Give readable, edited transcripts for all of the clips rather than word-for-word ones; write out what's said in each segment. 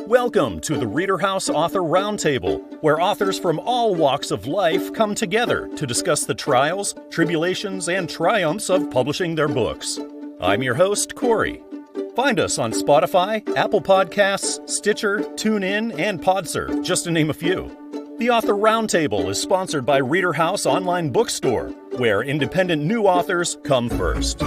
Welcome to the ReaderHouse Author Roundtable, where authors from all walks of life come together to discuss the trials, tribulations, and triumphs of publishing their books. I'm your host, Corey. Find us on Spotify, Apple Podcasts, Stitcher, TuneIn, and Podserve, just to name a few. The Author Roundtable is sponsored by ReaderHouse Online Bookstore, where independent new authors come first.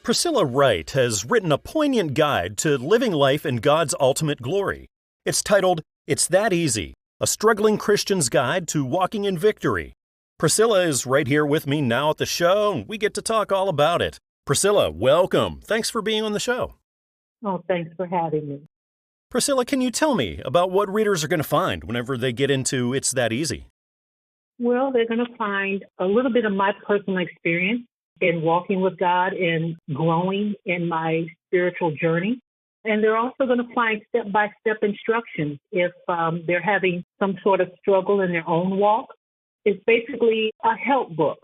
Priscilla Wright has written a poignant guide to living life in God's ultimate glory. It's titled, It's That Easy, a struggling Christian's guide to walking in victory. Priscilla is right here with me now at the show, and we get to talk all about it. Priscilla, welcome. Thanks for being on the show. Oh, thanks for having me. Priscilla, can you tell me about what readers are going to find whenever they get into It's That Easy? Well, they're going to find a little bit of my personal experience in walking with God and growing in my spiritual journey. And they're also going to find step-by-step instructions if they're having some sort of struggle in their own walk. It's basically a help book,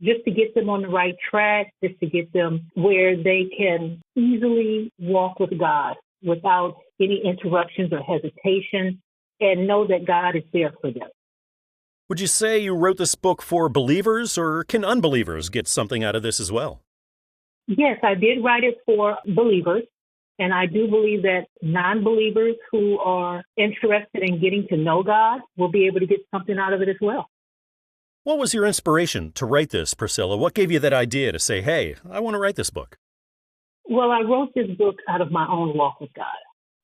just to get them on the right track, just to get them where they can easily walk with God without any interruptions or hesitation, and know that God is there for them. Would you say you wrote this book for believers, or can unbelievers get something out of this as well? Yes, I did write it for believers, and I do believe that non-believers who are interested in getting to know God will be able to get something out of it as well. What was your inspiration to write this, Priscilla? What gave you that idea to say, hey, I want to write this book? Well, I wrote this book out of my own walk with God.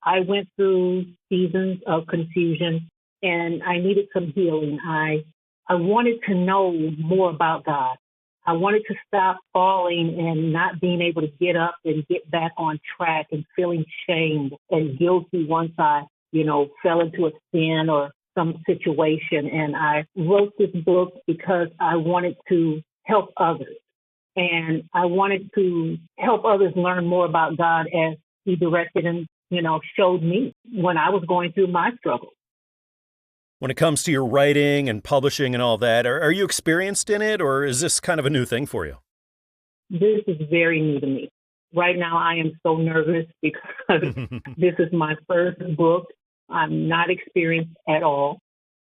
I went through seasons of confusion, and I needed some healing. I wanted to know more about God. I wanted to stop falling and not being able to get up and get back on track and feeling shamed and guilty once I, fell into a sin or some situation. And I wrote this book because I wanted to help others. And I wanted to help others learn more about God as He directed and, showed me when I was going through my struggles. When it comes to your writing and publishing and all that, are you experienced in it, or is this kind of a new thing for you? This is very new to me. Right now, I am so nervous because this is my first book. I'm not experienced at all.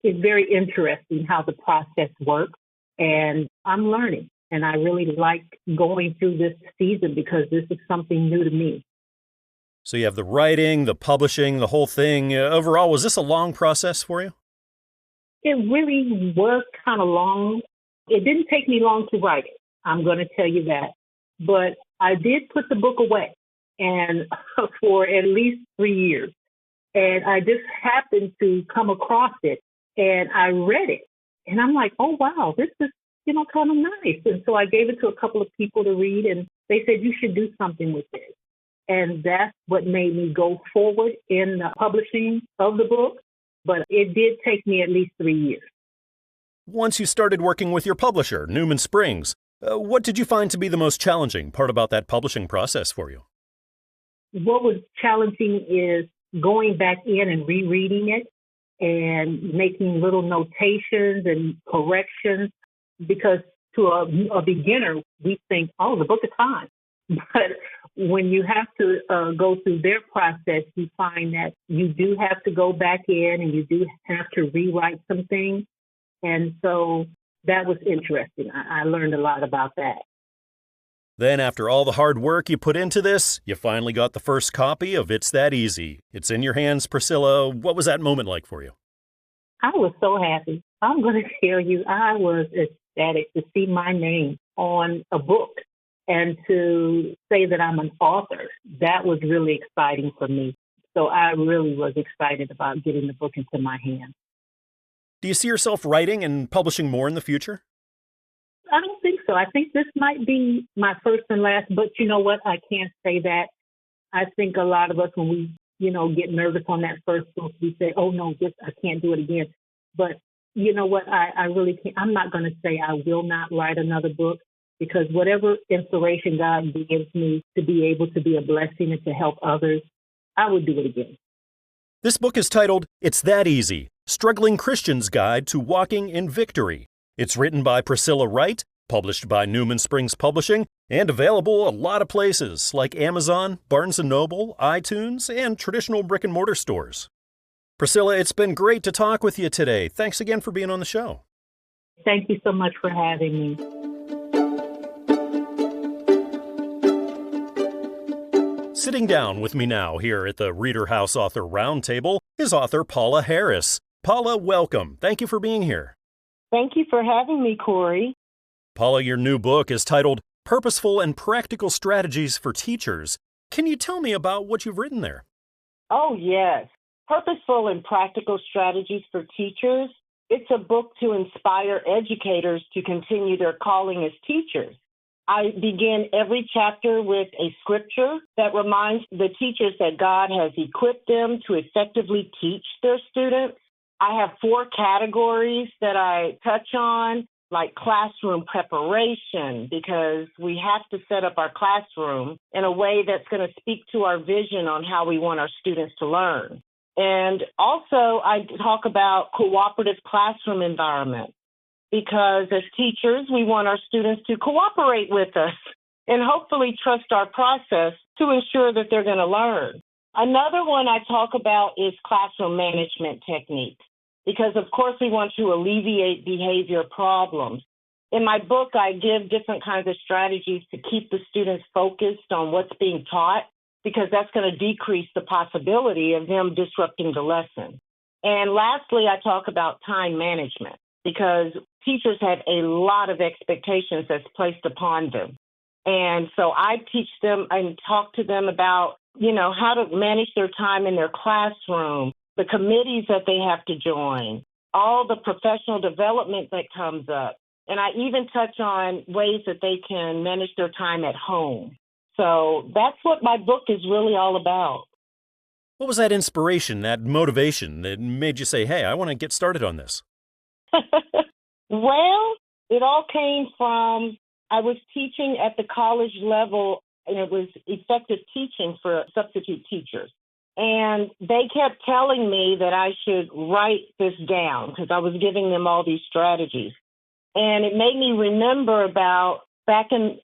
It's very interesting how the process works, and I'm learning. And I really like going through this season because this is something new to me. So you have the writing, the publishing, the whole thing. Overall, was this a long process for you? It really was kind of long. It didn't take me long to write it. I'm going to tell you that. But I did put the book away and for at least 3 years. And I just happened to come across it and I read it. And I'm like, oh, wow, this is, kind of nice. And so I gave it to a couple of people to read, and they said, you should do something with this. And that's what made me go forward in the publishing of the book. But it did take me at least 3 years. Once you started working with your publisher, Newman Springs, what did you find to be the most challenging part about that publishing process for you? What was challenging is going back in and rereading it and making little notations and corrections, because to a beginner, we think, oh, the book is fine. But when you have to go through their process, you find that you do have to go back in and you do have to rewrite some things. And so that was interesting. I learned a lot about that. Then after all the hard work you put into this, you finally got the first copy of It's That Easy. It's in your hands, Priscilla. What was that moment like for you? I was so happy. I'm going to tell you, I was ecstatic to see my name on a book. And to say that I'm an author, that was really exciting for me. So I really was excited about getting the book into my hands. Do you see yourself writing and publishing more in the future? I don't think so. I think this might be my first and last, but you know what? I can't say that. I think a lot of us, when we, get nervous on that first book, we say, oh no, I can't do it again. But you know what? I really can't. I'm not going to say I will not write another book, because whatever inspiration God gives me to be able to be a blessing and to help others, I would do it again. This book is titled, It's That Easy, Struggling Christian's Guide to Walking in Victory. It's written by Priscilla Wright, Published by Newman Springs Publishing and available a lot of places like Amazon, Barnes & Noble, iTunes, and traditional brick-and-mortar stores. Priscilla, it's been great to talk with you today. Thanks again for being on the show. Thank you so much for having me. Sitting down with me now here at the ReaderHouse Author Roundtable is author Paula Harris. Paula, welcome. Thank you for being here. Thank you for having me, Corey. Paula, your new book is titled Purposeful and Practical Strategies for Teachers. Can you tell me about what you've written there? Oh, yes. Purposeful and Practical Strategies for Teachers. It's a book to inspire educators to continue their calling as teachers. I begin every chapter with a scripture that reminds the teachers that God has equipped them to effectively teach their students. I have 4 categories that I touch on, like classroom preparation, because we have to set up our classroom in a way that's going to speak to our vision on how we want our students to learn. And also, I talk about cooperative classroom environment, because as teachers, we want our students to cooperate with us and hopefully trust our process to ensure that they're going to learn. Another one I talk about is classroom management techniques, because, of course, we want to alleviate behavior problems. In my book, I give different kinds of strategies to keep the students focused on what's being taught, because that's going to decrease the possibility of them disrupting the lesson. And lastly, I talk about time management, because teachers have a lot of expectations that's placed upon them. And so I teach them and talk to them about, how to manage their time in their classroom, the committees that they have to join, all the professional development that comes up. And I even touch on ways that they can manage their time at home. So that's what my book is really all about. What was that inspiration, that motivation that made you say, hey, I want to get started on this? Well, it all came from, I was teaching at the college level, and it was effective teaching for substitute teachers. And they kept telling me that I should write this down, because I was giving them all these strategies. And it made me remember about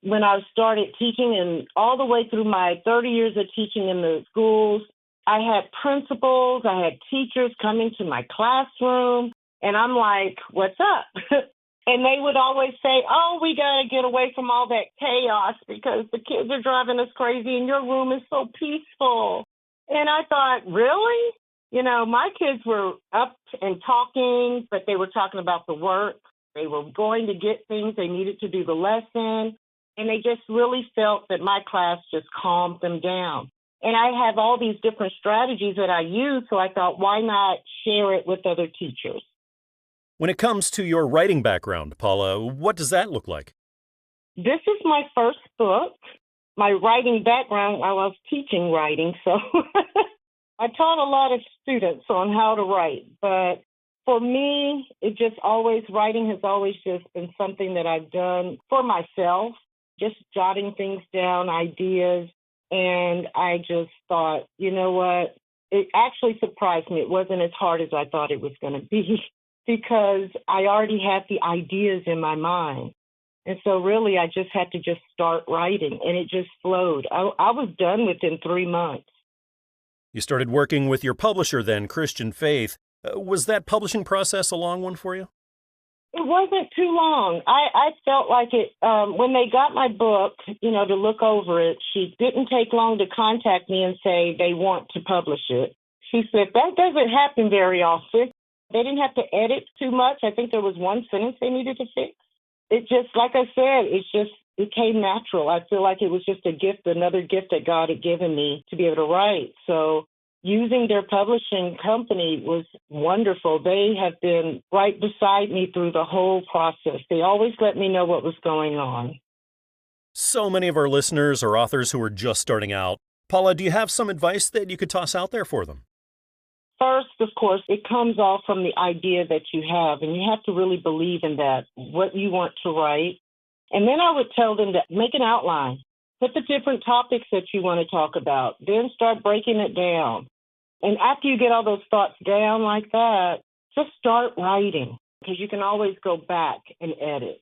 when I started teaching, and all the way through my 30 years of teaching in the schools, I had principals, I had teachers coming to my classroom, and I'm like, what's up? And they would always say, oh, we got to get away from all that chaos because the kids are driving us crazy and your room is so peaceful. And I thought, really? My kids were up and talking, but they were talking about the work. They were going to get things. They needed to do the lesson. And they just really felt that my class just calmed them down. And I have all these different strategies that I use, so I thought, why not share it with other teachers? When it comes to your writing background, Paula, what does that look like? This is my first book. My writing background, I was teaching writing, so I taught a lot of students on how to write. But for me, writing has always just been something that I've done for myself, just jotting things down, ideas. And I just thought, you know what? It actually surprised me. It wasn't as hard as I thought it was going to be, because I already had the ideas in my mind. And so really, I just had to just start writing, and it just flowed. I was done within 3 months. You started working with your publisher then, Christian Faith. Was that publishing process a long one for you? It wasn't too long. I felt like it, when they got my book, to look over it, she didn't take long to contact me and say they want to publish it. She said, that doesn't happen very often. They didn't have to edit too much. I think there was one sentence they needed to fix. It just, like I said, it came natural. I feel like it was just a gift, another gift that God had given me to be able to write. So using their publishing company was wonderful. They have been right beside me through the whole process. They always let me know what was going on. So many of our listeners are authors who are just starting out. Paula, do you have some advice that you could toss out there for them? First, of course, it comes all from the idea that you have, and you have to really believe in that, what you want to write. And then I would tell them to make an outline. Put the different topics that you want to talk about. Then start breaking it down. And after you get all those thoughts down like that, just start writing, because you can always go back and edit.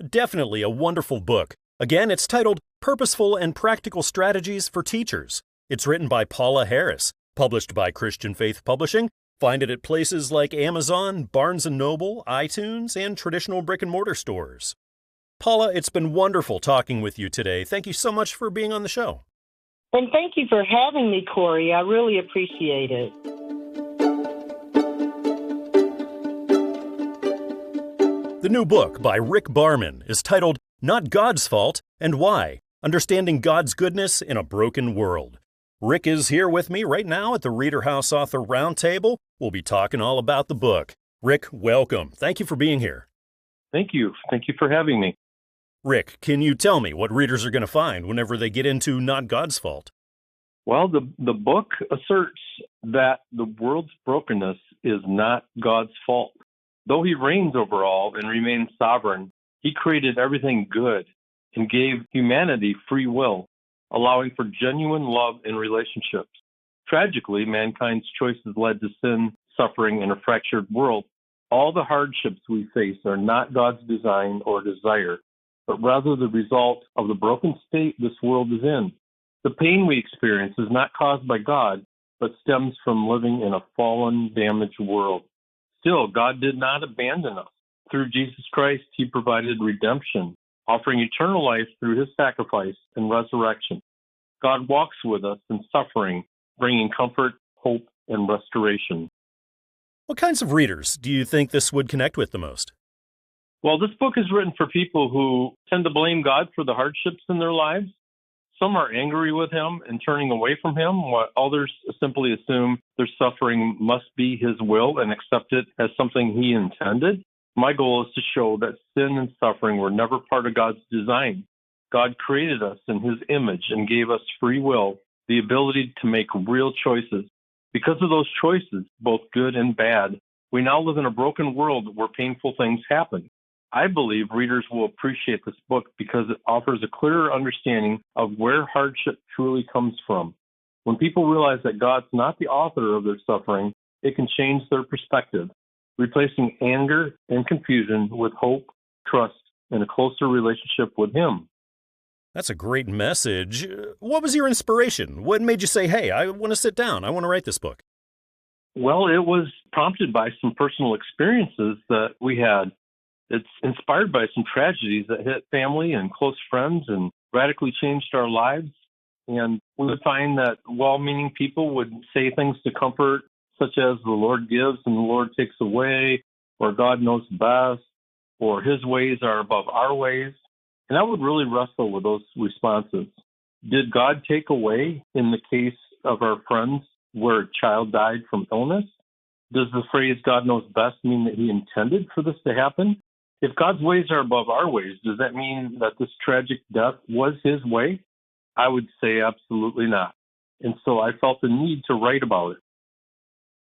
Definitely a wonderful book. Again, it's titled Purposeful and Practical Strategies for Teachers. It's written by Paula Harris, published by Christian Faith Publishing. Find it at places like Amazon, Barnes & Noble, iTunes, and traditional brick-and-mortar stores. Paula, it's been wonderful talking with you today. Thank you so much for being on the show. And thank you for having me, Corey. I really appreciate it. The new book by Rick Baarman is titled Not God's Fault and Why: Understanding God's Goodness in a Broken World. Rick is here with me right now at the ReaderHouse Author Roundtable. We'll be talking all about the book. Rick, welcome. Thank you for being here. Thank you. Thank you for having me. Rick, can you tell me what readers are going to find whenever they get into Not God's Fault? Well, the book asserts that the world's brokenness is not God's fault. Though he reigns over all and remains sovereign, he created everything good and gave humanity free will, allowing for genuine love in relationships. Tragically, mankind's choices led to sin, suffering, and a fractured world. All the hardships we face are not God's design or desire, but rather the result of the broken state this world is in. The pain we experience is not caused by God, but stems from living in a fallen, damaged world. Still, God did not abandon us. Through Jesus Christ, he provided redemption, offering eternal life through his sacrifice and resurrection. God walks with us in suffering, bringing comfort, hope, and restoration. What kinds of readers do you think this would connect with the most? Well, this book is written for people who tend to blame God for the hardships in their lives. Some are angry with him and turning away from him, while others simply assume their suffering must be his will and accept it as something he intended. My goal is to show that sin and suffering were never part of God's design. God created us in his image and gave us free will, the ability to make real choices. Because of those choices, both good and bad, we now live in a broken world where painful things happen. I believe readers will appreciate this book because it offers a clearer understanding of where hardship truly comes from. When people realize that God's not the author of their suffering, it can change their perspective, replacing anger and confusion with hope, trust, and a closer relationship with him. That's a great message. What was your inspiration? What made you say, hey, I want to sit down, I want to write this book? Well, it was prompted by some personal experiences that we had. It's inspired by some tragedies that hit family and close friends and radically changed our lives. And we would find that well-meaning people would say things to comfort, such as the Lord gives and the Lord takes away, or God knows best, or his ways are above our ways. And I would really wrestle with those responses. Did God take away in the case of our friends where a child died from illness? Does the phrase God knows best mean that he intended for this to happen? If God's ways are above our ways, does that mean that this tragic death was his way? I would say absolutely not. And so I felt the need to write about it.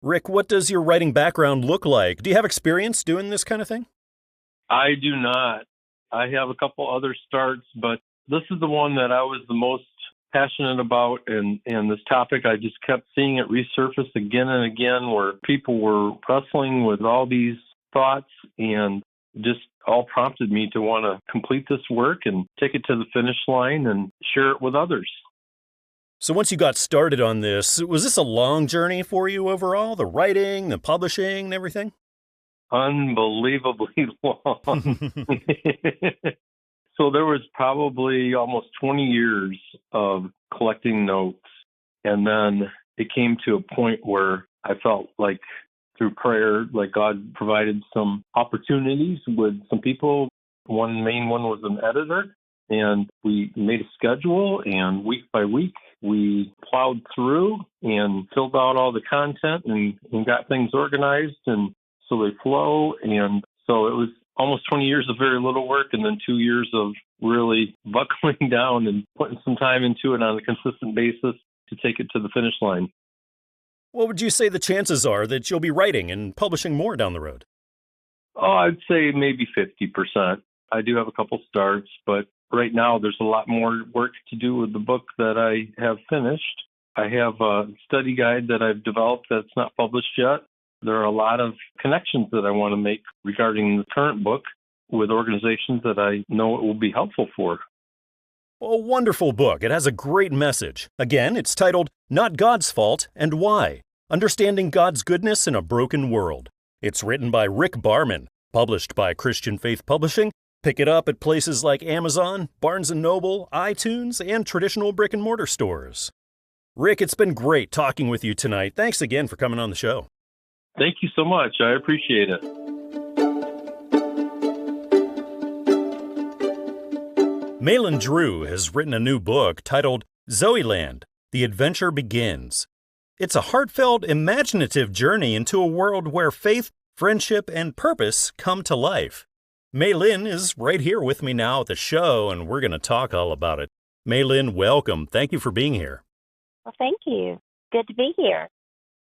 Rick, what does your writing background look like? Do you have experience doing this kind of thing? I do not. I have a couple other starts, but this is the one that I was the most passionate about. And this topic, I just kept seeing it resurface again and again, where people were wrestling with all these thoughts, and just all prompted me to want to complete this work and take it to the finish line and share it with others. So once you got started on this, was this a long journey for you overall? The writing, the publishing, and everything? Unbelievably long. So there was probably almost 20 years of collecting notes. And then it came to a point where I felt like through prayer, like God provided some opportunities with some people. One main one was an editor, and we made a schedule, and week by week, we plowed through and filled out all the content and got things organized, and so they flow. And so it was almost 20 years of very little work, and then 2 years of really buckling down and putting some time into it on a consistent basis to take it to the finish line. What would you say the chances are that you'll be writing and publishing more down the road? Oh, I'd say maybe 50%. I do have a couple starts, but right now there's a lot more work to do with the book that I have finished. I have a study guide that I've developed that's not published yet. There are a lot of connections that I want to make regarding the current book with organizations that I know it will be helpful for. A wonderful book. It has a great message. Again, it's titled Not God's Fault and Why: Understanding God's Goodness in a Broken World. It's written by Rick Baarman, published by Christian Faith Publishing. Pick it up at places like Amazon, Barnes & Noble, iTunes, and traditional brick-and-mortar stores. Rick, it's been great talking with you tonight. Thanks again for coming on the show. Thank you so much. I appreciate it. Maelyn Drew has written a new book titled Zoeland: The Adventure Begins. It's a heartfelt, imaginative journey into a world where faith, friendship, and purpose come to life. Maelyn is right here with me now at the show, and we're going to talk all about it. Maelyn, welcome. Thank you for being here. Well, thank you. Good to be here.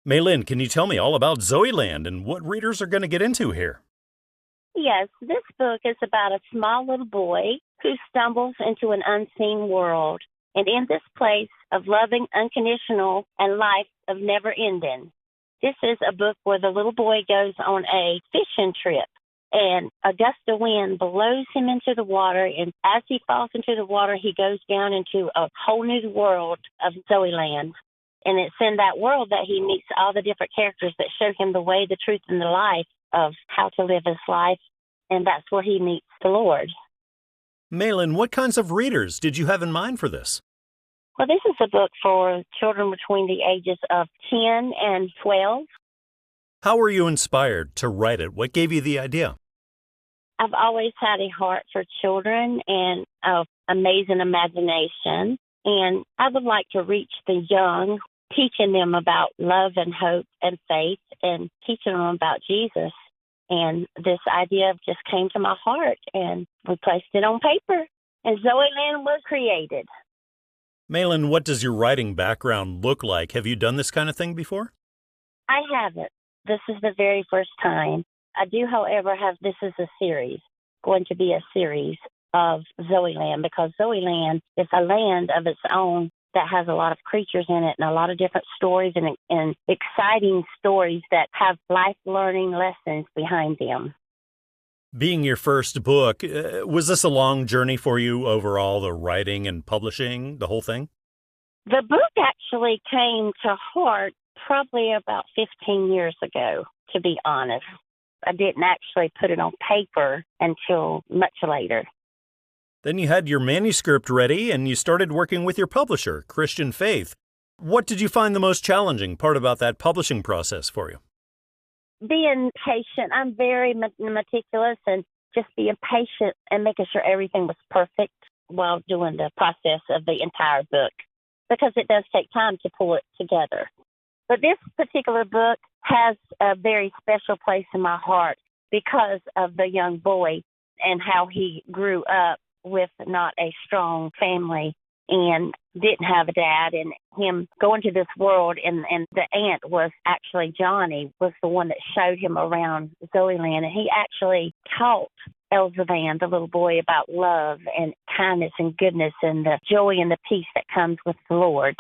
Maelyn, can you tell me all about Zoeland and what readers are going to get into here? Yes, this book is about a small little boy who stumbles into an unseen world. And in this place of loving, unconditional, and life of never ending. This is a book where the little boy goes on a fishing trip, and a gust of wind blows him into the water, and as he falls into the water, he goes down into a whole new world of Zoeland. And it's in that world that he meets all the different characters that show him the way, the truth, and the life of how to live his life, and that's where he meets the Lord. Maelyn, what kinds of readers did you have in mind for this? Well, this is a book for children between the ages of 10 and 12. How were you inspired to write it? What gave you the idea? I've always had a heart for children and an amazing imagination, and I would like to reach the young, teaching them about love and hope and faith, and teaching them about Jesus. And this idea just came to my heart, and we placed it on paper, and Zoeland was created. Maelyn, what does your writing background look like? Have you done this kind of thing before? I haven't. This is the very first time. I do, however, have this is a series, going to be a series of Zoeland, because Zoeland is a land of its own that has a lot of creatures in it and a lot of different stories and exciting stories that have life learning lessons behind them. Being your first book, was this a long journey for you overall, the writing and publishing, the whole thing? The book actually came to heart probably about 15 years ago, to be honest. I didn't actually put it on paper until much later. Then you had your manuscript ready and you started working with your publisher, Christian Faith. What did you find the most challenging part about that publishing process for you? Being patient. I'm very meticulous, and just being patient and making sure everything was perfect while doing the process of the entire book, because it does take time to pull it together. But this particular book has a very special place in my heart because of the young boy and how he grew up with not a strong family and didn't have a dad, and him going to this world, and the aunt was actually Johnny, was the one that showed him around Zoeland, and he actually taught Elzavan, the little boy, about love and kindness and goodness and the joy and the peace that comes with the Lord.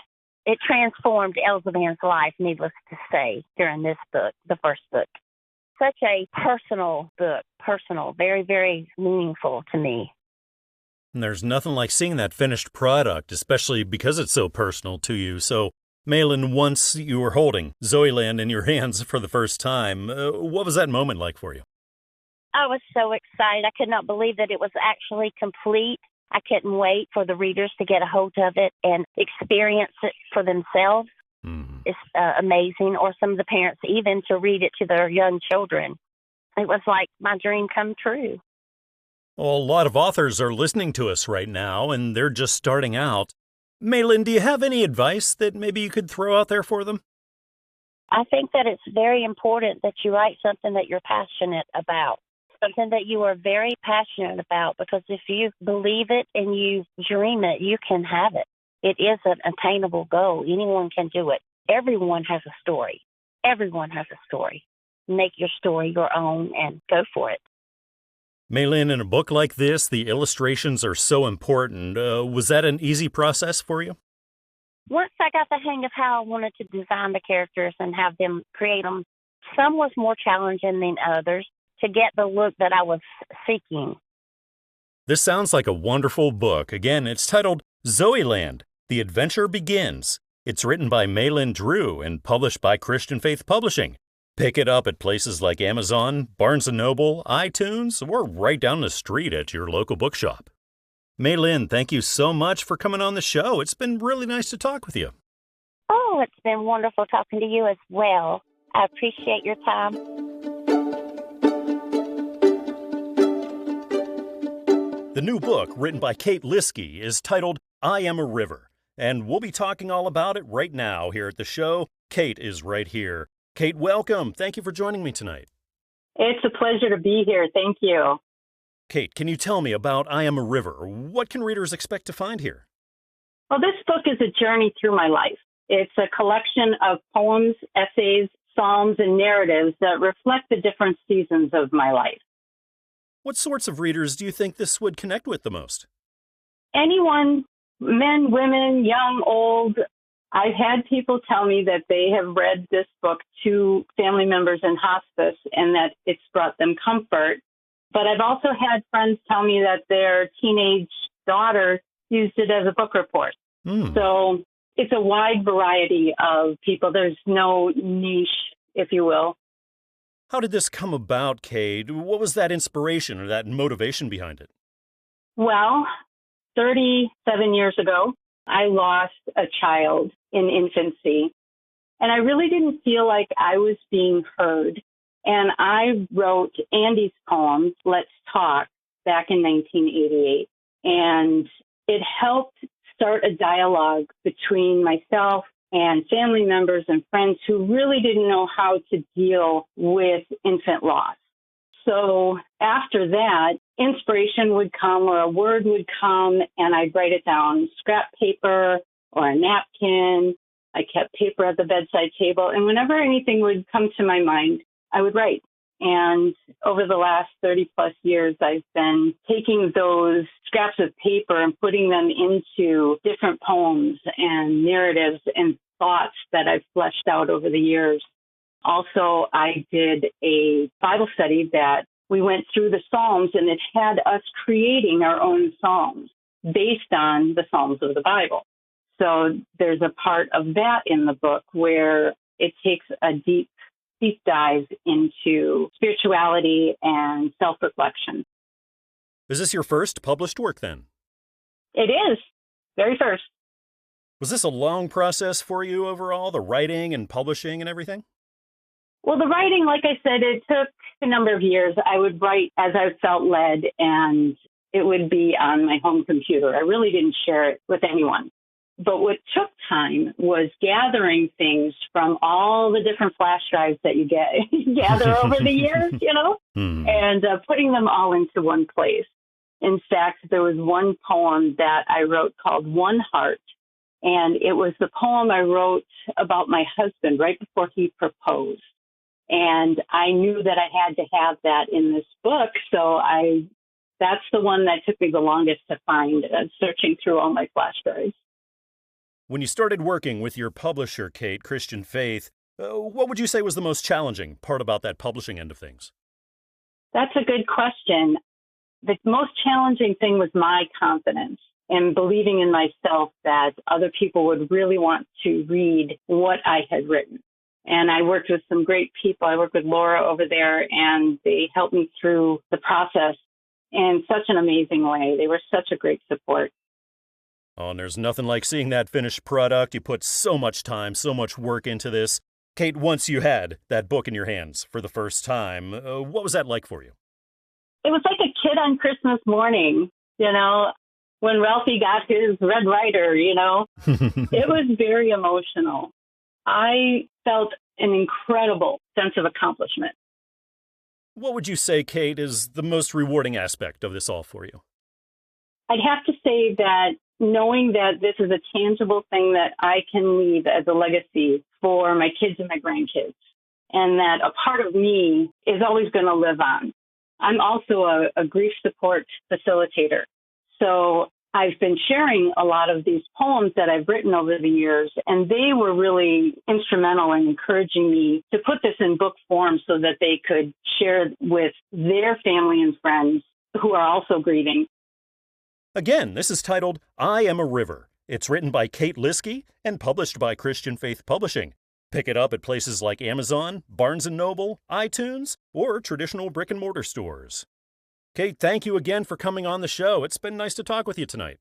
It transformed Elzavan's life, needless to say, during this book, the first book. Such a personal book, very, very meaningful to me. And there's nothing like seeing that finished product, especially because it's so personal to you. So, Maelyn, once you were holding Zoeland in your hands for the first time, what was that moment like for you? I was so excited. I could not believe that it was actually complete. I couldn't wait for the readers to get a hold of it and experience it for themselves. Mm-hmm. It's amazing. Or some of the parents even to read it to their young children. It was like my dream come true. Well, a lot of authors are listening to us right now, and they're just starting out. Maelyn, do you have any advice that maybe you could throw out there for them? I think that it's very important that you write something that you're passionate about, something that you are very passionate about, because if you believe it and you dream it, you can have it. It is an attainable goal. Anyone can do it. Everyone has a story. Everyone has a story. Make your story your own and go for it. Maelyn, in a book like this, the illustrations are so important. Was that an easy process for you? Once I got the hang of how I wanted to design the characters and have them create them, some was more challenging than others. to get the look that I was seeking. This sounds like a wonderful book. Again, it's titled Zoeland, The Adventure Begins. It's written by Maelyn Drew and published by Christian Faith Publishing. Pick it up at places like Amazon, Barnes & Noble, iTunes, or right down the street at your local bookshop. Maelyn, thank you so much for coming on the show. It's been really nice to talk with you. Oh, it's been wonderful talking to you as well. I appreciate your time. The new book, written by Kate Lieske, is titled I Am a River, and we'll be talking all about it right now here at the show. Kate is right here. Kate, welcome. Thank you for joining me tonight. It's a pleasure to be here. Thank you. Kate, can you tell me about I Am a River? What can readers expect to find here? Well, this book is a journey through my life. It's a collection of poems, essays, psalms, and narratives that reflect the different seasons of my life. What sorts of readers do you think this would connect with the most? Anyone, men, women, young, old. I've had people tell me that they have read this book to family members in hospice and that it's brought them comfort. But I've also had friends tell me that their teenage daughter used it as a book report. So it's a wide variety of people. There's no niche, if you will. How did this come about, Kate? What was that inspiration or that motivation behind it? Well, 37 years ago, I lost a child in infancy, and I really didn't feel like I was being heard. And I wrote Andy's poem, Let's Talk, back in 1988. And it helped start a dialogue between myself and family members and friends who really didn't know how to deal with infant loss. So after that, inspiration would come or a word would come and I'd write it down, scrap paper or a napkin. I kept paper at the bedside table. And whenever anything would come to my mind, I would write. And over the last 30 plus years, I've been taking those scraps of paper and putting them into different poems and narratives and thoughts that I've fleshed out over the years. Also, I did a Bible study that we went through the Psalms, and it had us creating our own Psalms based on the Psalms of the Bible. So there's a part of that in the book where it takes a deep dive into spirituality and self-reflection. Is this your first published work then? It is. Very first. Was this a long process for you overall, the writing and publishing and everything? Well, the writing, like I said, it took a number of years. I would write as I felt led, and it would be on my home computer. I really didn't share it with anyone. But what took time was gathering things from all the different flash drives that you gather over the years, and putting them all into one place. In fact, there was one poem that I wrote called One Heart, and it was the poem I wrote about my husband right before he proposed. And I knew that I had to have that in this book, so that's the one that took me the longest to find, searching through all my flash drives. When you started working with your publisher, Kate, Christian Faith, what would you say was the most challenging part about that publishing end of things? That's a good question. The most challenging thing was my confidence and believing in myself that other people would really want to read what I had written. And I worked with some great people. I worked with Laura over there, and they helped me through the process in such an amazing way. They were such a great support. Oh, and there's nothing like seeing that finished product. You put so much time, so much work into this. Kate, once you had that book in your hands for the first time, what was that like for you? It was like a kid on Christmas morning, when Ralphie got his Red Ryder, It was very emotional. I felt an incredible sense of accomplishment. What would you say, Kate, is the most rewarding aspect of this all for you? I'd have to say that knowing that this is a tangible thing that I can leave as a legacy for my kids and my grandkids, and that a part of me is always going to live on. I'm also a grief support facilitator. So I've been sharing a lot of these poems that I've written over the years, and they were really instrumental in encouraging me to put this in book form so that they could share it with their family and friends who are also grieving. Again, this is titled I Am a River. It's written by Kate Lieske and published by Christian Faith Publishing. Pick it up at places like Amazon, Barnes & Noble, iTunes, or traditional brick-and-mortar stores. Kate, thank you again for coming on the show. It's been nice to talk with you tonight.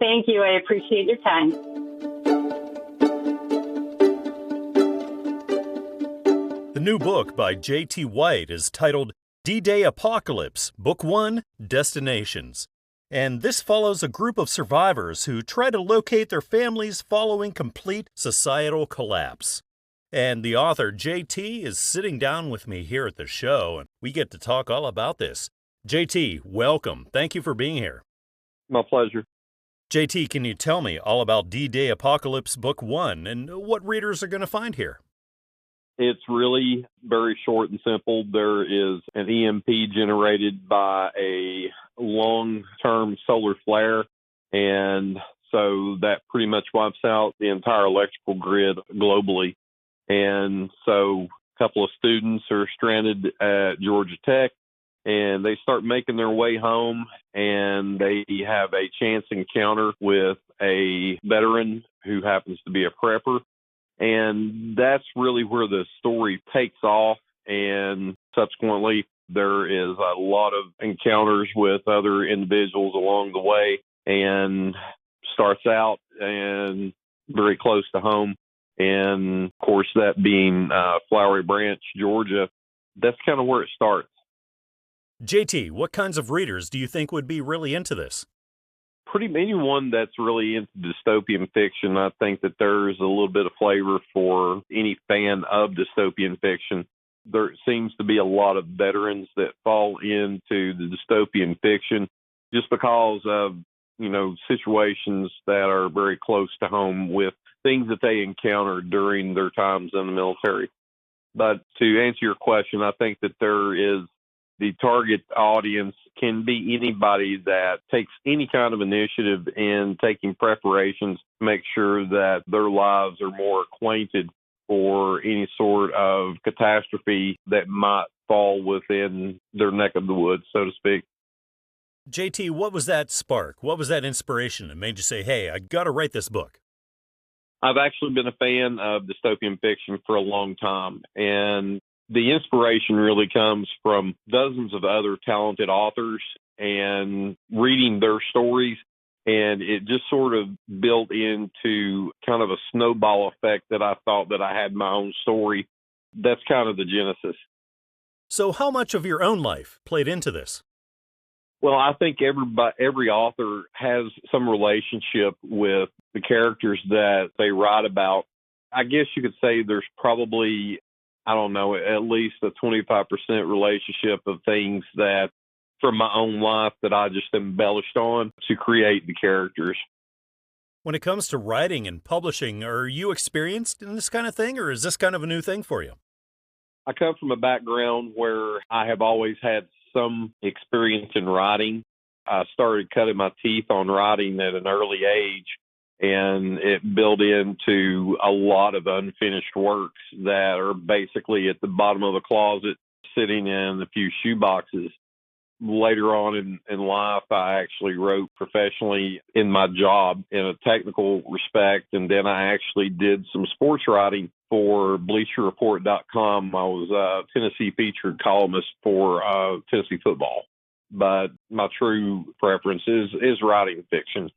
Thank you. I appreciate your time. The new book by J.T. White is titled D-Day Apocalypse, Book 1, Destinations. And this follows a group of survivors who try to locate their families following complete societal collapse. And the author, J.T., is sitting down with me here at the show, and we get to talk all about this. J.T., welcome. Thank you for being here. My pleasure. J.T., can you tell me all about D-Day Apocalypse Book 1 and what readers are going to find here? It's really very short and simple. There is an EMP generated by a long-term solar flare, and so that pretty much wipes out the entire electrical grid globally. And so a couple of students are stranded at Georgia Tech, and they start making their way home, and they have a chance encounter with a veteran who happens to be a prepper. And that's really where the story takes off. And subsequently, there is a lot of encounters with other individuals along the way, and starts out and very close to home. And of course, that being Flowery Branch, Georgia, that's kind of where it starts. JT, what kinds of readers do you think would be really into this? Pretty anyone that's really into dystopian fiction. I think that there's a little bit of flavor for any fan of dystopian fiction. There seems to be a lot of veterans that fall into the dystopian fiction just because of, situations that are very close to home with things that they encountered during their times in the military. But to answer your question, I think that there is the target audience can be anybody that takes any kind of initiative in taking preparations to make sure that their lives are more acquainted for any sort of catastrophe that might fall within their neck of the woods, so to speak. JT, what was that spark? What was that inspiration that made you say, hey, I got to write this book? I've actually been a fan of dystopian fiction for a long time, and the inspiration really comes from dozens of other talented authors and reading their stories. And it just sort of built into kind of a snowball effect that I thought that I had my own story. That's kind of the genesis. So how much of your own life played into this? Well, I think every author has some relationship with the characters that they write about. I guess you could say there's probably, I don't know, at least a 25% relationship of things that from my own life that I just embellished on to create the characters. When it comes to writing and publishing, are you experienced in this kind of thing, or is this kind of a new thing for you? I come from a background where I have always had some experience in writing. I started cutting my teeth on writing at an early age, and it built into a lot of unfinished works that are basically at the bottom of a closet sitting in a few shoe boxes. Later on in life, I actually wrote professionally in my job in a technical respect, and then I actually did some sports writing for BleacherReport.com. I was a Tennessee featured columnist for Tennessee football, but my true preference is writing fiction.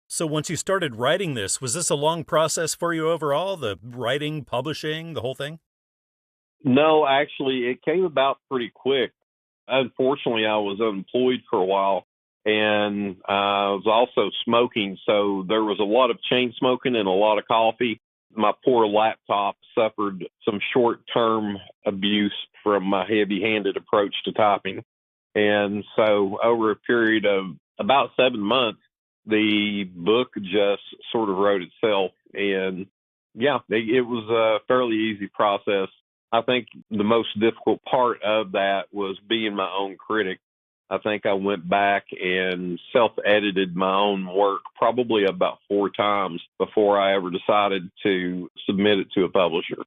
So once you started writing this, was this a long process for you overall, the writing, publishing, the whole thing? No, actually, it came about pretty quick. Unfortunately, I was unemployed for a while, and I was also smoking, so there was a lot of chain smoking and a lot of coffee. My poor laptop suffered some short-term abuse from my heavy-handed approach to typing. And so over a period of about 7 months, the book just sort of wrote itself. And yeah, it was a fairly easy process. I think the most difficult part of that was being my own critic. I think I went back and self-edited my own work probably about 4 times before I ever decided to submit it to a publisher.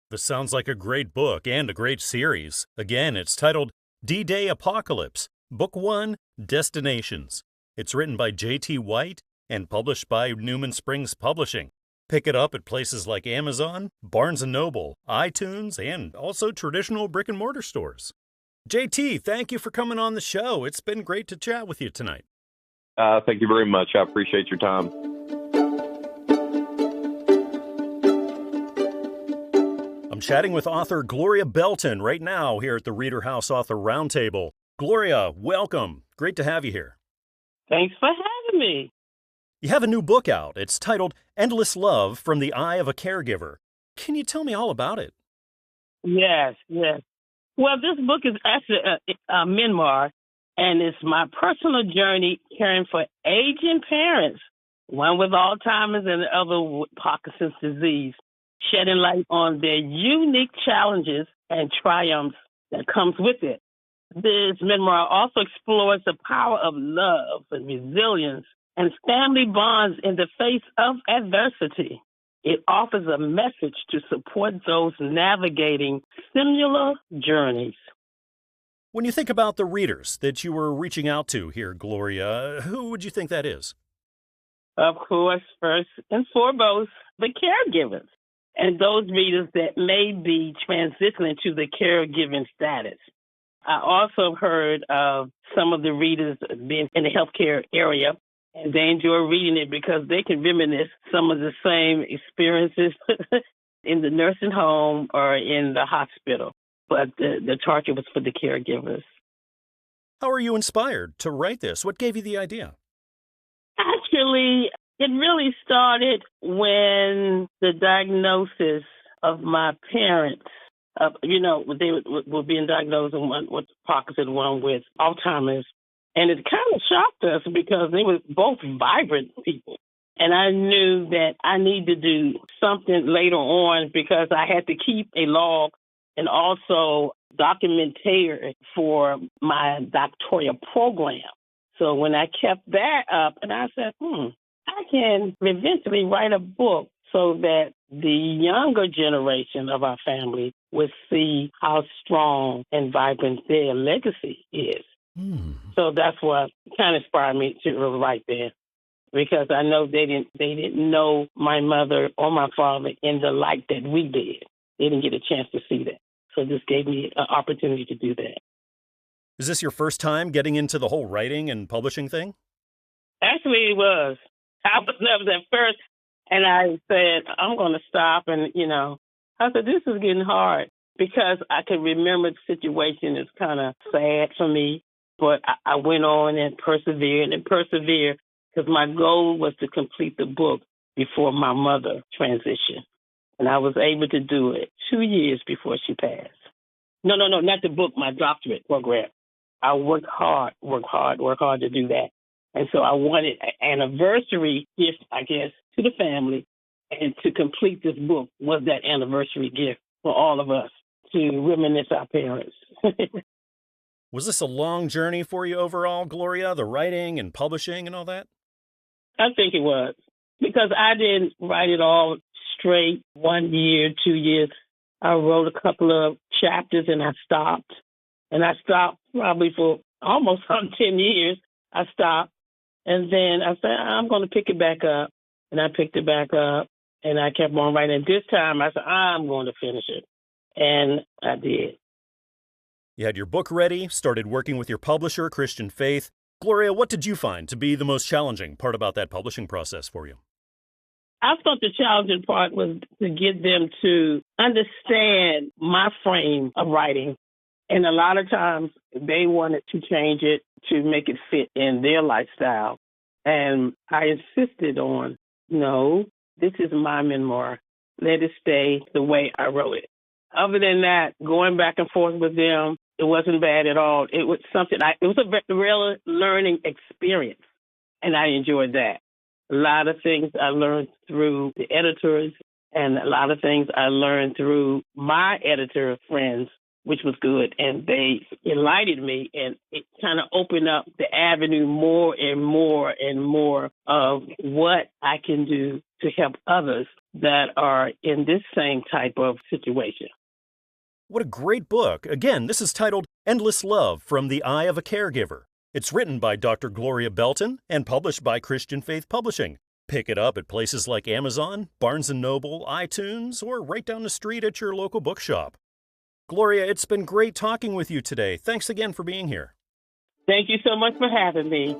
This sounds like a great book and a great series. Again, it's titled D-Day Apocalypse, Book 1, Destinations. It's written by J.T. White and published by Newman Springs Publishing. Pick it up at places like Amazon, Barnes & Noble, iTunes, and also traditional brick-and-mortar stores. JT, thank you for coming on the show. It's been great to chat with you tonight. Thank you very much. I appreciate your time. I'm chatting with author Gloria Belton right now here at the ReaderHouse Author Roundtable. Gloria, welcome. Great to have you here. Thanks for having me. You have a new book out. It's titled Endless Love from the Eye of a Caregiver. Can you tell me all about it? Yes. Well, this book is actually a memoir, and it's my personal journey caring for aging parents, one with Alzheimer's and the other with Parkinson's disease, shedding light on their unique challenges and triumphs that comes with it. This memoir also explores the power of love and resilience and family bonds in the face of adversity. It offers a message to support those navigating similar journeys. When you think about the readers that you were reaching out to here, Gloria, who would you think that is? Of course, first and foremost, the caregivers and those readers that may be transitioning to the caregiving status. I also heard of some of the readers being in the healthcare area, and they enjoy reading it because they can reminisce some of the same experiences in the nursing home or in the hospital. But the target was for the caregivers. How are you inspired to write this? What gave you the idea? Actually, it really started when the diagnosis of my parents, they were being diagnosed, one with Parkinson's, one with Alzheimer's. And it kind of shocked us because they were both vibrant people. And I knew that I needed to do something later on because I had to keep a log and also documentary for my doctoral program. So when I kept that up, and I said, I can eventually write a book so that the younger generation of our family would see how strong and vibrant their legacy is. So that's what kind of inspired me to write there, because I know they didn't know my mother or my father in the light that we did. They didn't get a chance to see that. So this gave me an opportunity to do that. Is this your first time getting into the whole writing and publishing thing? Actually, it was. I was nervous at first, and I said, I'm going to stop. And, I said, this is getting hard because I could remember the situation is kind of sad for me. But I went on and persevered because my goal was to complete the book before my mother transitioned. And I was able to do it 2 years before she passed. No, not the book, my doctorate program. I worked hard to do that. And so I wanted an anniversary gift, I guess, to the family. And to complete this book was that anniversary gift for all of us to reminisce our parents. Was this a long journey for you overall, Gloria, the writing and publishing and all that? I think it was, because I didn't write it all straight 1 year, 2 years. I wrote a couple of chapters and I stopped. And I stopped probably for almost 10 years. I stopped. And then I said, I'm going to pick it back up. And I picked it back up and I kept on writing. This time I said, I'm going to finish it. And I did. You had your book ready, started working with your publisher, Christian Faith. Gloria, what did you find to be the most challenging part about that publishing process for you? I thought the challenging part was to get them to understand my frame of writing. And a lot of times they wanted to change it to make it fit in their lifestyle. And I insisted on, no, this is my memoir. Let it stay the way I wrote it. Other than that, going back and forth with them, it wasn't bad at all. It was something, it was a real learning experience, and I enjoyed that. A lot of things I learned through the editors, and a lot of things I learned through my editor friends which was good. And they enlightened me, and it kind of opened up the avenue more and more and more of what I can do to help others that are in this same type of situation. What a great book. Again, this is titled Endless Love from the Eye of a Caregiver. It's written by Dr. Gloria Belton and published by Christian Faith Publishing. Pick it up at places like Amazon, Barnes & Noble, iTunes, or right down the street at your local bookshop. Gloria, it's been great talking with you today. Thanks again for being here. Thank you so much for having me.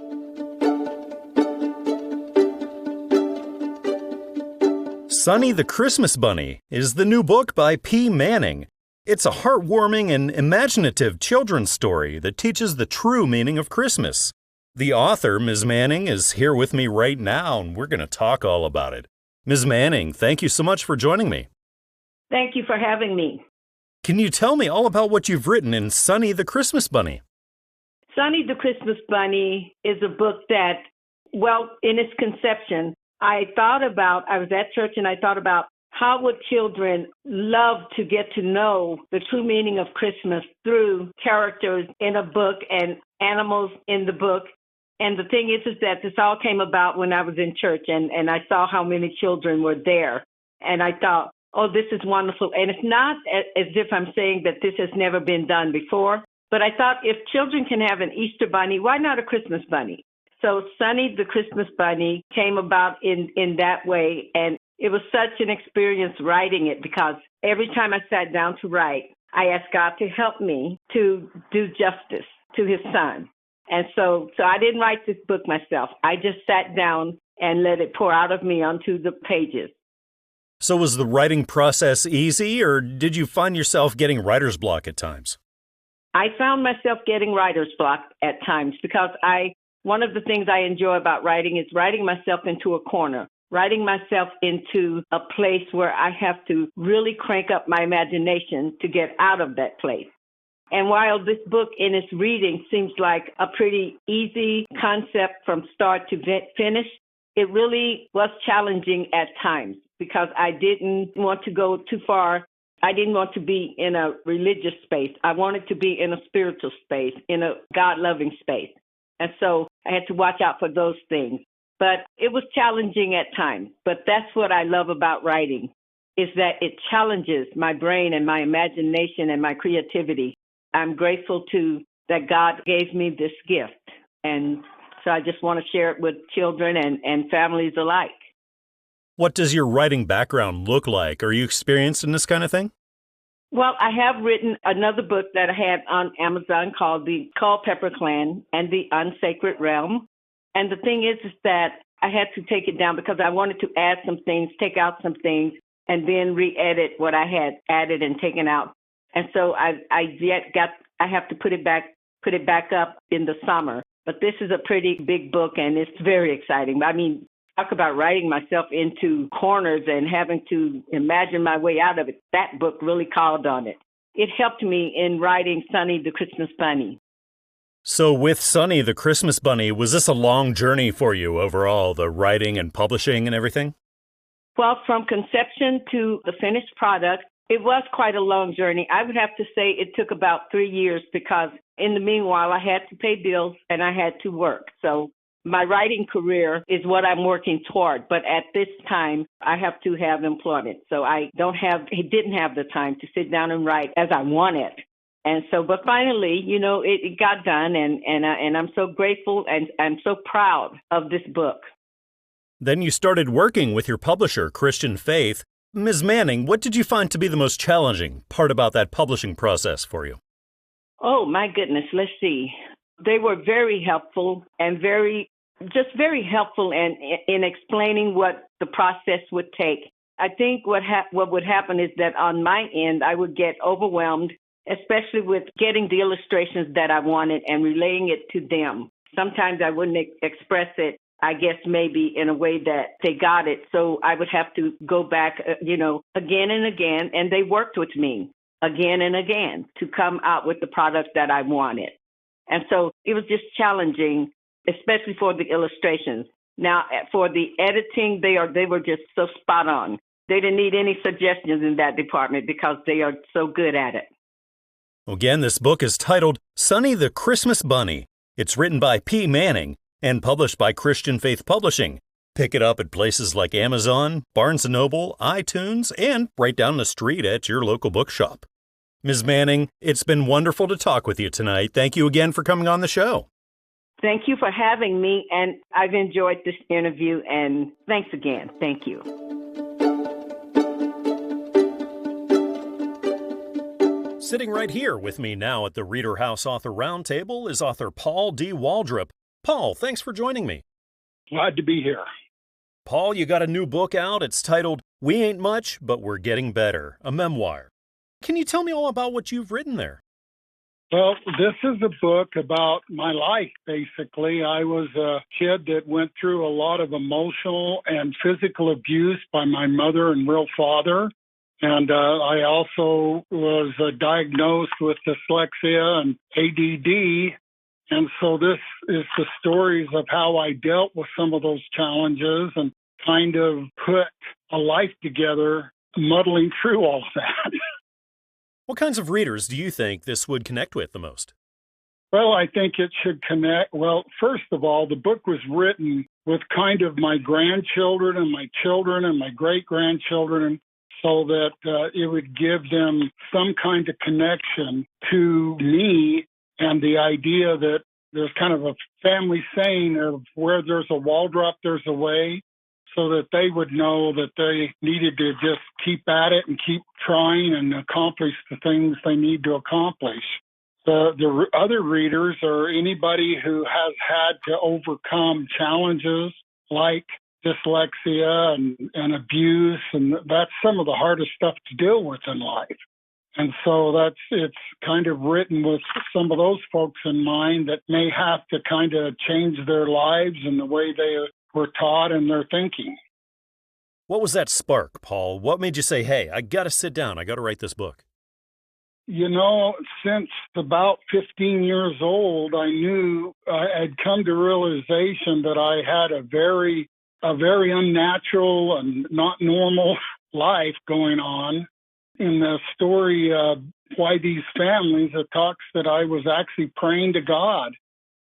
Sonny the Christmas Bunny is the new book by P. Manning. It's a heartwarming and imaginative children's story that teaches the true meaning of Christmas. The author, Ms. Manning, is here with me right now, and we're going to talk all about it. Ms. Manning, thank you so much for joining me. Thank you for having me. Can you tell me all about what you've written in Sonny the Christmas Bunny? Sonny the Christmas Bunny is a book that, well, in its conception, I was at church and I thought about how would children love to get to know the true meaning of Christmas through characters in a book and animals in the book. And the thing is that this all came about when I was in church and I saw how many children were there. And I thought, oh, this is wonderful. And it's not as if I'm saying that this has never been done before. But I thought if children can have an Easter bunny, why not a Christmas bunny? So Sonny the Christmas Bunny came about in that way. And it was such an experience writing it because every time I sat down to write, I asked God to help me to do justice to his son. And so I didn't write this book myself. I just sat down and let it pour out of me onto the pages. So was the writing process easy, or did you find yourself getting writer's block at times? I found myself getting writer's block at times because one of the things I enjoy about writing is writing myself into a corner, writing myself into a place where I have to really crank up my imagination to get out of that place. And while this book in its reading seems like a pretty easy concept from start to finish, it really was challenging at times because I didn't want to go too far. I didn't want to be in a religious space. I wanted to be in a spiritual space, in a God-loving space. And so I had to watch out for those things. But it was challenging at times. But that's what I love about writing, is that it challenges my brain and my imagination and my creativity. I'm grateful that God gave me this gift. And so I just want to share it with children and families alike. What does your writing background look like? Are you experienced in this kind of thing? Well, I have written another book that I had on Amazon called The Culpeper Clan and the Unsacred Realm. And the thing is that I had to take it down because I wanted to add some things, take out some things, and then re-edit what I had added and taken out. And so I have to put it back up in the summer. But this is a pretty big book, and it's very exciting. I mean, talk about writing myself into corners and having to imagine my way out of it. That book really called on it. It helped me in writing Sonny the Christmas Bunny. So with Sonny the Christmas Bunny, was this a long journey for you overall, the writing and publishing and everything? Well, from conception to the finished product, it was quite a long journey. I would have to say it took about 3 years because in the meanwhile, I had to pay bills and I had to work. So my writing career is what I'm working toward. But at this time, I have to have employment. So I didn't have the time to sit down and write as I wanted. And so, but finally, it got done, and I'm so grateful and I'm so proud of this book. Then you started working with your publisher, Christian Faith. Ms. Manning, what did you find to be the most challenging part about that publishing process for you? Oh, my goodness. Let's see. They were very helpful and very helpful in explaining what the process would take. I think what would happen is that on my end, I would get overwhelmed, especially with getting the illustrations that I wanted and relaying it to them. Sometimes I wouldn't express it, I guess maybe in a way that they got it. So I would have to go back, again and again. And they worked with me again and again to come out with the product that I wanted. And so it was just challenging, especially for the illustrations. Now, for the editing, they were just so spot on. They didn't need any suggestions in that department because they are so good at it. Again, this book is titled Sonny the Christmas Bunny. It's written by P. Manning and published by Christian Faith Publishing. Pick it up at places like Amazon, Barnes & Noble, iTunes, and right down the street at your local bookshop. Ms. Manning, it's been wonderful to talk with you tonight. Thank you again for coming on the show. Thank you for having me, and I've enjoyed this interview, and thanks again. Thank you. Sitting right here with me now at the ReaderHouse Author Roundtable is author Paul D. Waldrop. Paul, thanks for joining me. Glad to be here. Paul, you got a new book out. It's titled We Ain't Much, But We're Getting Better, a memoir. Can you tell me all about what you've written there? Well, this is a book about my life, basically. I was a kid that went through a lot of emotional and physical abuse by my mother and real father. And I also was diagnosed with dyslexia and ADD. And so this is the stories of how I dealt with some of those challenges and kind of put a life together, muddling through all of that. What kinds of readers do you think this would connect with the most? Well, I think it should connect. Well, first of all, the book was written with kind of my grandchildren and my children and my great-grandchildren so that it would give them some kind of connection to me and the idea that there's kind of a family saying of where there's a Waldrop, there's a way, so that they would know that they needed to just keep at it and keep trying and accomplish the things they need to accomplish. The other readers are anybody who has had to overcome challenges like dyslexia and abuse, and that's some of the hardest stuff to deal with in life. And so it's kind of written with some of those folks in mind that may have to kind of change their lives and the way they were taught and their thinking. What was that spark, Paul? What made you say, hey, I got to sit down, I got to write this book? You know, since about 15 years old, I knew I'd come to realization that I had a very unnatural and not normal life going on. In the story, Why These Families, it talks that I was actually praying to God,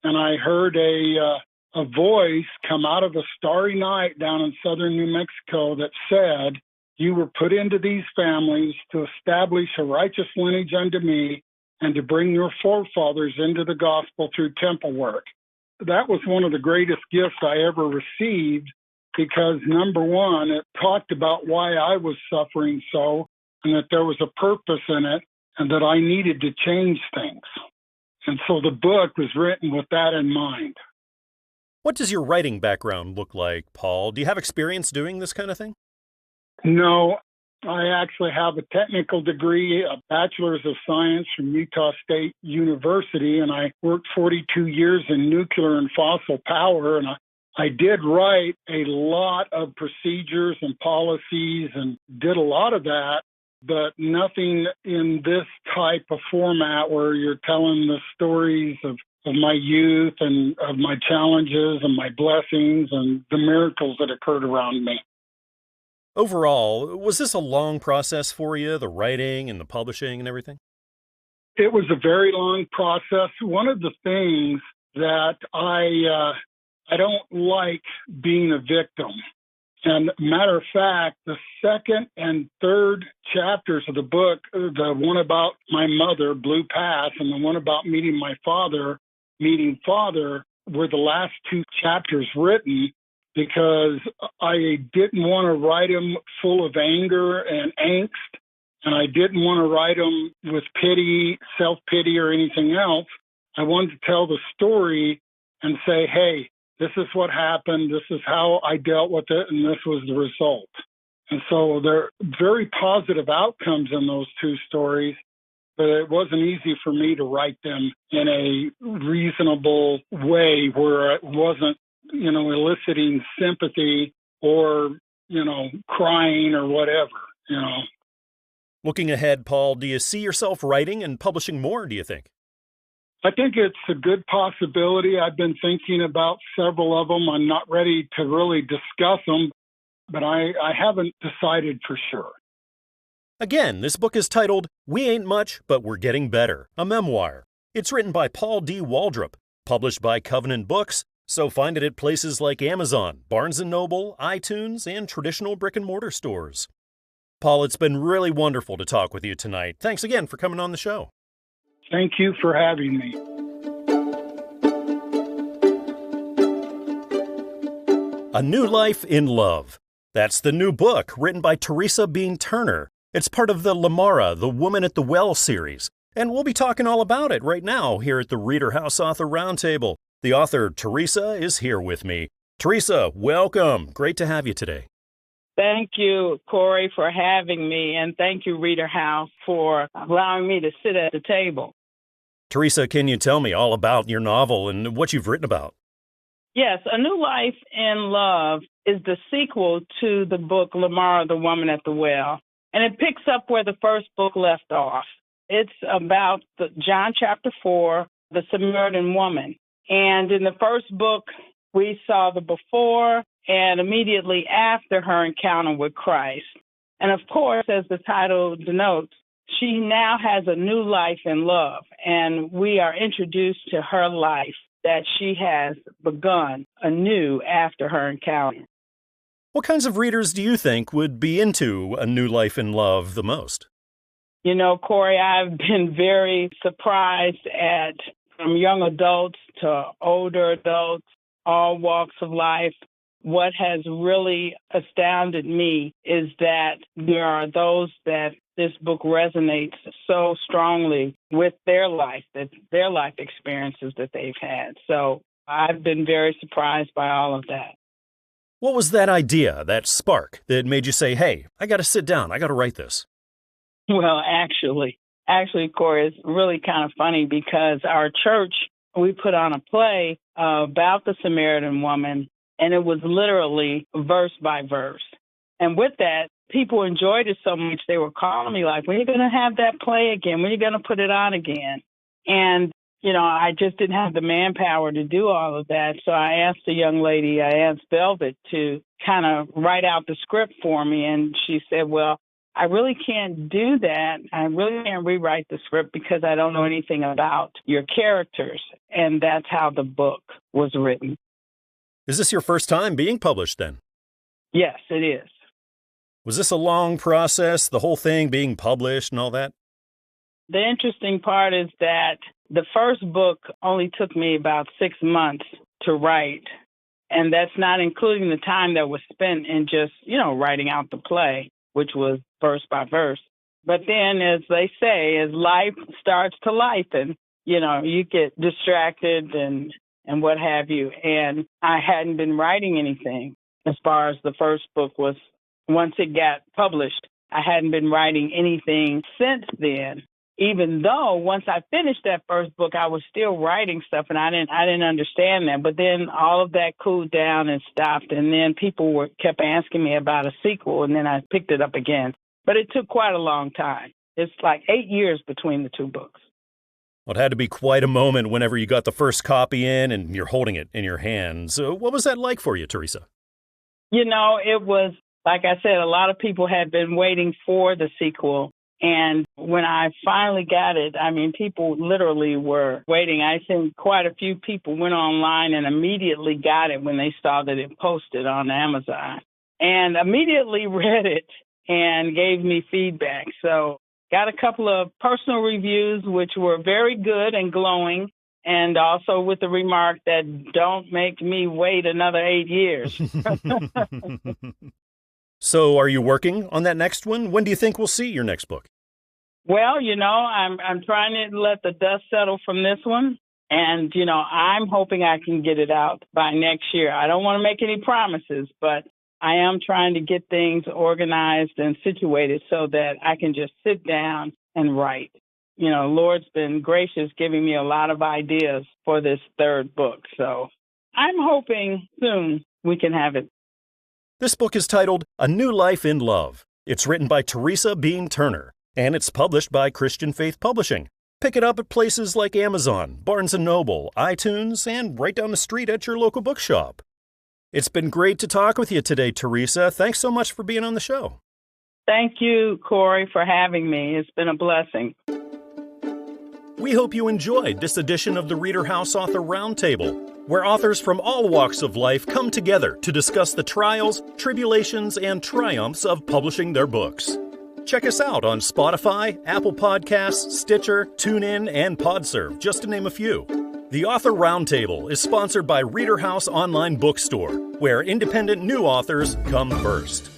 and I heard a voice come out of a starry night down in southern New Mexico that said, "You were put into these families to establish a righteous lineage unto me and to bring your forefathers into the gospel through temple work." That was one of the greatest gifts I ever received because, number one, it talked about why I was suffering so, and that there was a purpose in it, and that I needed to change things. And so the book was written with that in mind. What does your writing background look like, Paul? Do you have experience doing this kind of thing? No, I actually have a technical degree, a bachelor's of science from Utah State University, and I worked 42 years in nuclear and fossil power, and I did write a lot of procedures and policies and did a lot of that, but nothing in this type of format where you're telling the stories of my youth and of my challenges and my blessings and the miracles that occurred around me. Overall, was this a long process for you, the writing and the publishing and everything? It was a very long process. One of the things that I don't like being a victim. And matter of fact, the second and third chapters of the book, the one about my mother, Blue Path, and the one about meeting father, were the last two chapters written because I didn't want to write them full of anger and angst, and I didn't want to write them with pity, self-pity, or anything else. I wanted to tell the story and say, hey, this is what happened, this is how I dealt with it, and this was the result. And so there are very positive outcomes in those two stories, but it wasn't easy for me to write them in a reasonable way where it wasn't, eliciting sympathy or, crying or whatever, Looking ahead, Paul, do you see yourself writing and publishing more, do you think? I think it's a good possibility. I've been thinking about several of them. I'm not ready to really discuss them, but I haven't decided for sure. Again, this book is titled We Ain't Much, But We're Getting Better, a memoir. It's written by Paul D. Waldrop, published by Covenant Books, so find it at places like Amazon, Barnes & Noble, iTunes, and traditional brick-and-mortar stores. Paul, it's been really wonderful to talk with you tonight. Thanks again for coming on the show. Thank you for having me. A New Life in Love. That's the new book written by Theresa Turner. It's part of the Lamara, The Woman at the Well series, and we'll be talking all about it right now here at the ReaderHouse Author Roundtable. The author, Theresa, is here with me. Theresa, welcome. Great to have you today. Thank you, Corey, for having me, and thank you, ReaderHouse, for allowing me to sit at the table. Theresa, can you tell me all about your novel and what you've written about? Yes, A New Life in Love is the sequel to the book Lamara, The Woman at the Well. And it picks up where the first book left off. It's about John chapter 4, the Samaritan woman. And in the first book, we saw the before and immediately after her encounter with Christ. And of course, as the title denotes, she now has a new life in love. And we are introduced to her life that she has begun anew after her encounter. What kinds of readers do you think would be into A New Life in Love the most? You know, Corey, I've been very surprised at from young adults to older adults, all walks of life. What has really astounded me is that there are those that this book resonates so strongly with their life, that their life experiences that they've had. So I've been very surprised by all of that. What was that idea, that spark, that made you say, hey, I got to sit down, I got to write this? Well, actually, Corey, it's really kind of funny because our church, we put on a play about the Samaritan woman, and it was literally verse by verse. And with that, people enjoyed it so much, they were calling me like, when are you going to have that play again? When are you going to put it on again? And you know, I just didn't have the manpower to do all of that. So I asked a young lady, I asked Velvet, to kind of write out the script for me. And she said, well, I really can't do that. I really can't rewrite the script because I don't know anything about your characters. And that's how the book was written. Is this your first time being published then? Yes, it is. Was this a long process, the whole thing being published and all that? The interesting part is that the first book only took me about 6 months to write, and that's not including the time that was spent in just, writing out the play, which was verse by verse. But then, as they say, as life starts to lifen, you get distracted and what have you. And I hadn't been writing anything as far as the first book was. Once it got published, I hadn't been writing anything since then. Even though once I finished that first book, I was still writing stuff, and I didn't understand that. But then all of that cooled down and stopped, and then people kept asking me about a sequel, and then I picked it up again. But it took quite a long time. It's like 8 years between the two books. Well, it had to be quite a moment whenever you got the first copy in and you're holding it in your hands. What was that like for you, Theresa? It was, like I said, a lot of people had been waiting for the sequel. And when I finally got it, people literally were waiting. I think quite a few people went online and immediately got it when they saw that it posted on Amazon and immediately read it and gave me feedback. So got a couple of personal reviews, which were very good and glowing, and also with the remark that don't make me wait another 8 years. So are you working on that next one? When do you think we'll see your next book? Well, I'm trying to let the dust settle from this one. And, I'm hoping I can get it out by next year. I don't want to make any promises, but I am trying to get things organized and situated so that I can just sit down and write. Lord's been gracious giving me a lot of ideas for this third book. So I'm hoping soon we can have it. This book is titled A New Life in Love. It's written by Theresa Turner, and it's published by Christian Faith Publishing. Pick it up at places like Amazon, Barnes & Noble, iTunes, and right down the street at your local bookshop. It's been great to talk with you today, Theresa. Thanks so much for being on the show. Thank you, Corey, for having me. It's been a blessing. We hope you enjoyed this edition of the ReaderHouse Author Roundtable, where authors from all walks of life come together to discuss the trials, tribulations, and triumphs of publishing their books. Check us out on Spotify, Apple Podcasts, Stitcher, TuneIn, and PodServe, just to name a few. The Author Roundtable is sponsored by ReaderHouse Online Bookstore, where independent new authors come first.